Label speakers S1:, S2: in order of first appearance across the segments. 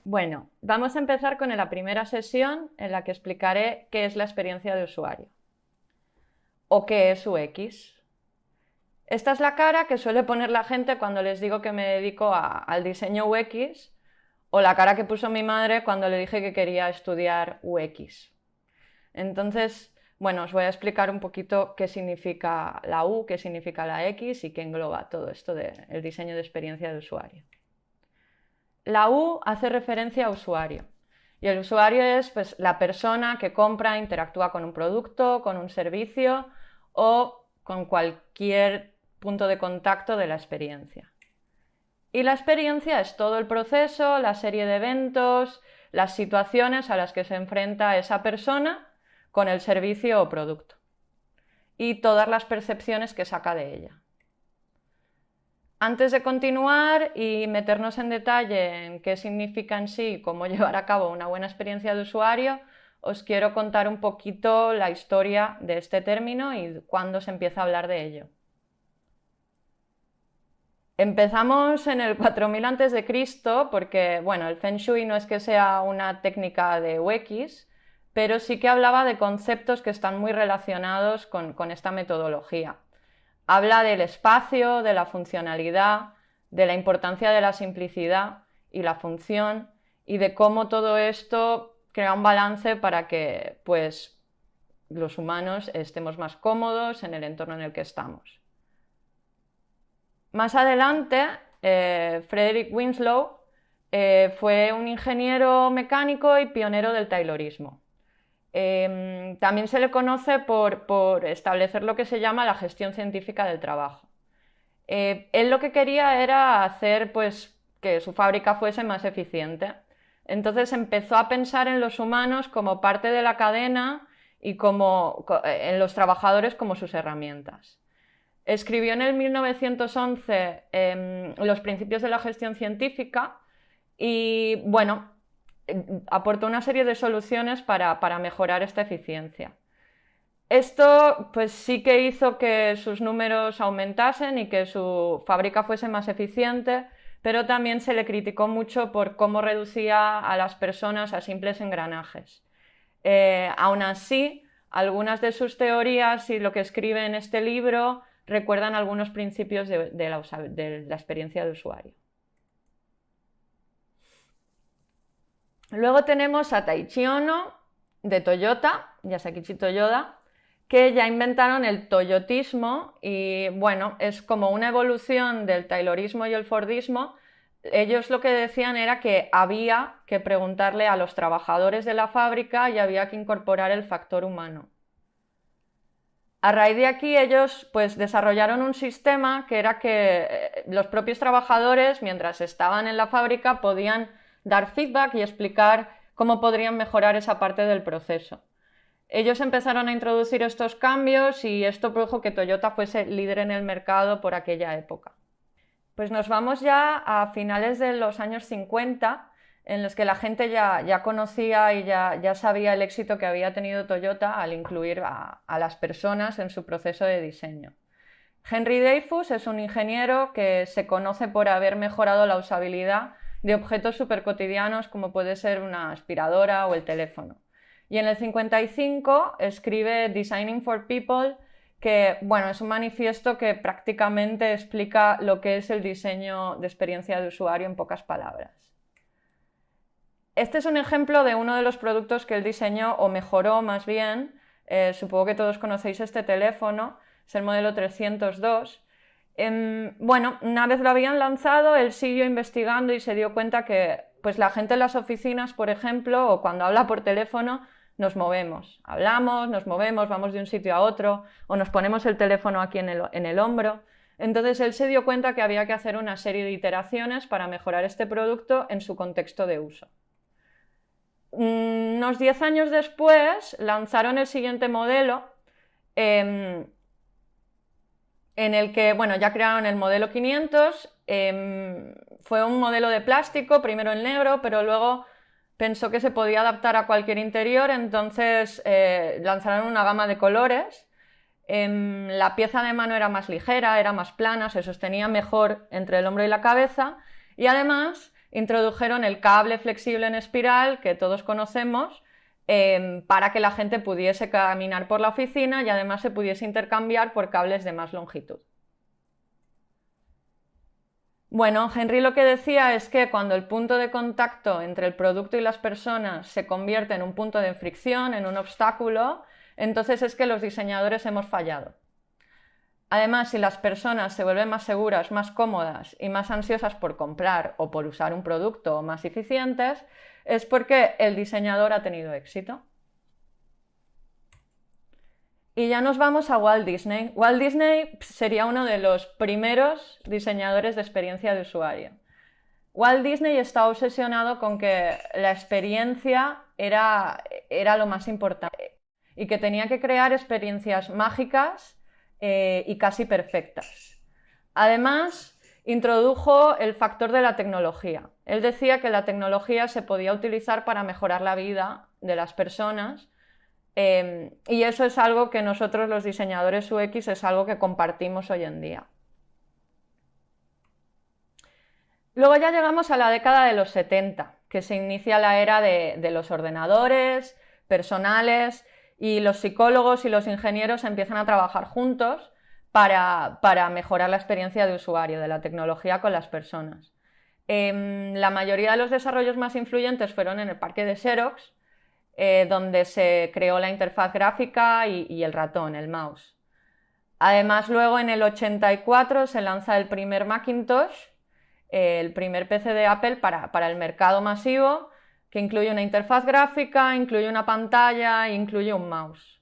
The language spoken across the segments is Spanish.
S1: Bueno, vamos a empezar con la primera sesión en la que explicaré qué es la experiencia de usuario o qué es UX. Esta es la cara que suele poner la gente cuando les digo que me dedico al diseño UX, o la cara que puso mi madre cuando le dije que quería estudiar UX. Entonces, bueno, os voy a explicar un poquito qué significa la U, qué significa la X y qué engloba todo esto del diseño de experiencia de usuario. La U hace referencia a usuario. Y el usuario es pues, la persona que compra, interactúa con un producto, con un servicio o con cualquier punto de contacto de la experiencia. Y la experiencia es todo el proceso, la serie de eventos, las situaciones a las que se enfrenta esa persona con el servicio o producto. Y todas las percepciones que saca de ella. Antes de continuar y meternos en detalle en qué significa en sí cómo llevar a cabo una buena experiencia de usuario, os quiero contar un poquito la historia de este término y cuándo se empieza a hablar de ello. Empezamos en el 4000 a.C. porque, bueno, el Feng Shui no es que sea una técnica de UX, pero sí que hablaba de conceptos que están muy relacionados con esta metodología. Habla del espacio, de la funcionalidad, de la importancia de la simplicidad y la función y de cómo todo esto crea un balance para que pues, los humanos estemos más cómodos en el entorno en el que estamos. Más adelante, Frederick Winslow fue un ingeniero mecánico y pionero del taylorismo. También se le conoce por establecer lo que se llama la gestión científica del trabajo. Él lo que quería era hacer pues, que su fábrica fuese más eficiente. Entonces empezó a pensar en los humanos como parte de la cadena y en los trabajadores como sus herramientas. Escribió en el 1911 los principios de la gestión científica y, bueno, aportó una serie de soluciones para mejorar esta eficiencia. Esto pues sí que hizo que sus números aumentasen y que su fábrica fuese más eficiente, pero también se le criticó mucho por cómo reducía a las personas a simples engranajes. Aún así, algunas de sus teorías y lo que escribe en este libro recuerdan algunos principios de la experiencia de usuario. Luego tenemos a Taiichi Ohno de Toyota, Yasuichi Toyoda, que ya inventaron el toyotismo y bueno, es como una evolución del taylorismo y el fordismo. Ellos lo que decían era que había que preguntarle a los trabajadores de la fábrica y había que incorporar el factor humano. A raíz de aquí ellos pues desarrollaron un sistema que era que los propios trabajadores, mientras estaban en la fábrica, podían dar feedback y explicar cómo podrían mejorar esa parte del proceso. Ellos empezaron a introducir estos cambios y esto produjo que Toyota fuese líder en el mercado por aquella época. Pues nos vamos ya a finales de los años 50, en los que la gente ya conocía y ya sabía el éxito que había tenido Toyota al incluir a las personas en su proceso de diseño. Henry Dreyfus es un ingeniero que se conoce por haber mejorado la usabilidad de objetos supercotidianos como puede ser una aspiradora o el teléfono. Y en el 55 escribe Designing for People, que bueno, es un manifiesto que prácticamente explica lo que es el diseño de experiencia de usuario en pocas palabras. Este es un ejemplo de uno de los productos que él diseñó o mejoró más bien. Supongo que todos conocéis este teléfono, es el modelo 302. Bueno, una vez lo habían lanzado, él siguió investigando y se dio cuenta que pues, la gente en las oficinas, por ejemplo, o cuando habla por teléfono, nos movemos. Hablamos, nos movemos, vamos de un sitio a otro, o nos ponemos el teléfono aquí en el hombro. Entonces él se dio cuenta que había que hacer una serie de iteraciones para mejorar este producto en su contexto de uso. Unos 10 años después lanzaron el siguiente modelo en el que, bueno, ya crearon el modelo 500, fue un modelo de plástico, primero en negro, pero luego pensó que se podía adaptar a cualquier interior, entonces lanzaron una gama de colores. La pieza de mano era más ligera, era más plana, se sostenía mejor entre el hombro y la cabeza y además introdujeron el cable flexible en espiral que todos conocemos, para que la gente pudiese caminar por la oficina y además se pudiese intercambiar por cables de más longitud. Bueno, Henry lo que decía es que cuando el punto de contacto entre el producto y las personas se convierte en un punto de fricción, en un obstáculo, entonces es que los diseñadores hemos fallado. Además, si las personas se vuelven más seguras, más cómodas y más ansiosas por comprar o por usar un producto más eficientes, es porque el diseñador ha tenido éxito. Y ya nos vamos a Walt Disney. Walt Disney sería uno de los primeros diseñadores de experiencia de usuario. Walt Disney está obsesionado con que la experiencia era lo más importante y que tenía que crear experiencias mágicas y casi perfectas. Además, introdujo el factor de la tecnología. Él decía que la tecnología se podía utilizar para mejorar la vida de las personas, y eso es algo que nosotros los diseñadores UX es algo que compartimos hoy en día. Luego ya llegamos a la década de los 70, que se inicia la era de los ordenadores personales, y los psicólogos y los ingenieros empiezan a trabajar juntos para mejorar la experiencia de usuario de la tecnología con las personas. La mayoría de los desarrollos más influyentes fueron en el parque de Xerox, donde se creó la interfaz gráfica y el ratón, el mouse. Además, luego en el 84 se lanza el primer Macintosh, el primer PC de Apple para el mercado masivo, que incluye una interfaz gráfica, incluye una pantalla e incluye un mouse.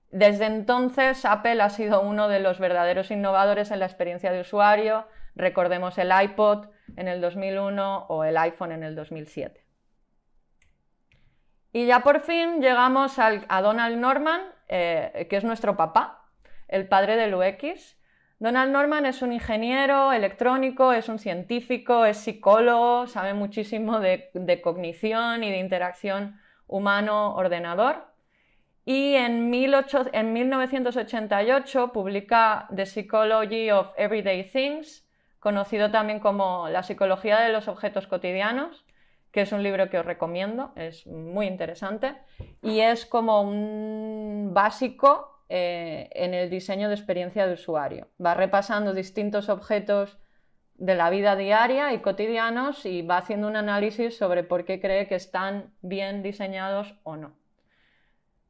S1: Desde entonces, Apple ha sido uno de los verdaderos innovadores en la experiencia de usuario. Recordemos el iPod en el 2001 o el iPhone en el 2007. Y ya por fin llegamos a Donald Norman, que es nuestro papá, el padre del UX. Donald Norman es un ingeniero electrónico, es un científico, es psicólogo, sabe muchísimo de cognición y de interacción humano-ordenador. Y en 1988 publica The Psychology of Everyday Things, conocido también como La psicología de los objetos cotidianos, que es un libro que os recomiendo, es muy interesante y es como un básico en el diseño de experiencia de usuario. Va repasando distintos objetos de la vida diaria y cotidianos y va haciendo un análisis sobre por qué cree que están bien diseñados o no.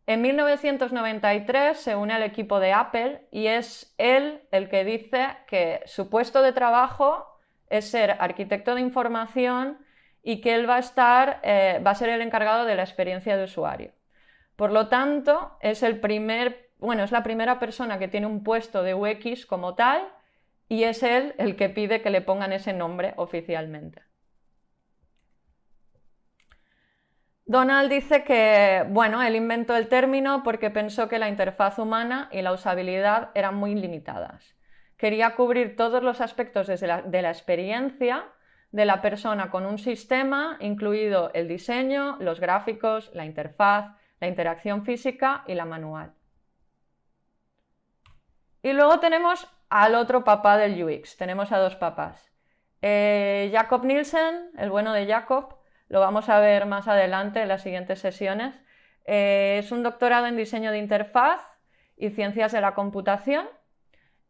S1: En 1993 se une al equipo de Apple y es él el que dice que su puesto de trabajo es ser arquitecto de información y que él va a ser el encargado de la experiencia de usuario. Por lo tanto, es la primera persona que tiene un puesto de UX como tal y es él el que pide que le pongan ese nombre oficialmente. Donald dice que, él inventó el término porque pensó que la interfaz humana y la usabilidad eran muy limitadas. Quería cubrir todos los aspectos de la experiencia de la persona con un sistema, incluido el diseño, los gráficos, la interfaz, la interacción física y la manual. Y luego tenemos al otro papá del UX, tenemos a dos papás. Jakob Nielsen, el bueno de Jakob, lo vamos a ver más adelante en las siguientes sesiones. Es un doctorado en diseño de interfaz y ciencias de la computación.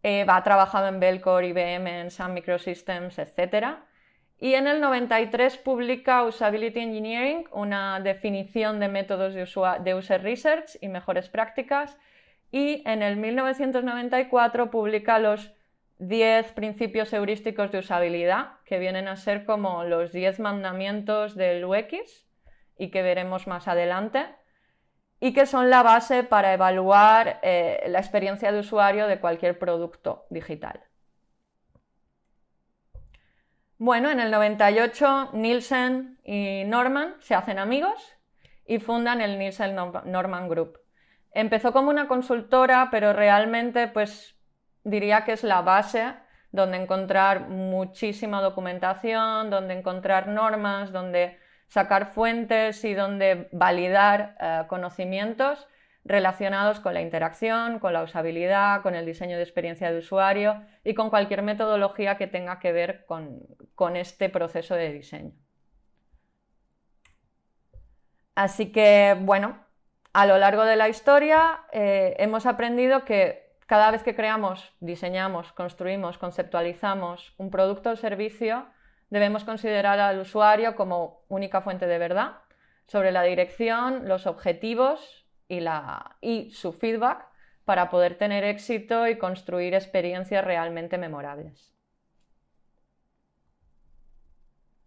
S1: Ha trabajado en Bellcore, IBM, en Sun Microsystems, etc. Y en el 93 publica Usability Engineering, una definición de métodos de user research y mejores prácticas. Y en el 1994 publica los 10 principios heurísticos de usabilidad, que vienen a ser como los 10 mandamientos del UX y que veremos más adelante, y que son la base para evaluar la experiencia de usuario de cualquier producto digital. Bueno, en el 98 Nielsen y Norman se hacen amigos y fundan el Nielsen-Norman Group. Empezó como una consultora, pero realmente diría que es la base donde encontrar muchísima documentación, donde encontrar normas, donde sacar fuentes y donde validar conocimientos relacionados con la interacción, con la usabilidad, con el diseño de experiencia de usuario y con cualquier metodología que tenga que ver con este proceso de diseño. Así que, bueno, a lo largo de la historia hemos aprendido que cada vez que creamos, diseñamos, construimos, conceptualizamos un producto o servicio, debemos considerar al usuario como única fuente de verdad sobre la dirección, los objetivos y su feedback para poder tener éxito y construir experiencias realmente memorables.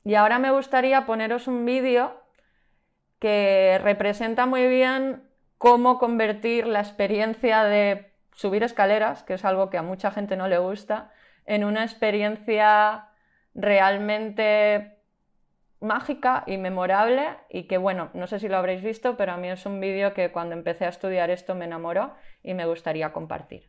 S1: Y ahora me gustaría poneros un vídeo que representa muy bien cómo convertir la experiencia de subir escaleras, que es algo que a mucha gente no le gusta, en una experiencia realmente mágica y memorable, y que, bueno, no sé si lo habréis visto, pero a mí es un vídeo que cuando empecé a estudiar esto me enamoró y me gustaría compartir.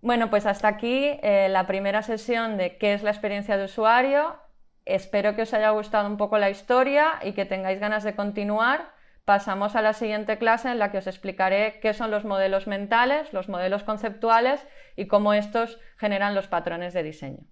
S1: Bueno, pues hasta aquí la primera sesión de qué es la experiencia de usuario. Espero que os haya gustado un poco la historia y que tengáis ganas de continuar. Pasamos a la siguiente clase en la que os explicaré qué son los modelos mentales, los modelos conceptuales y cómo estos generan los patrones de diseño.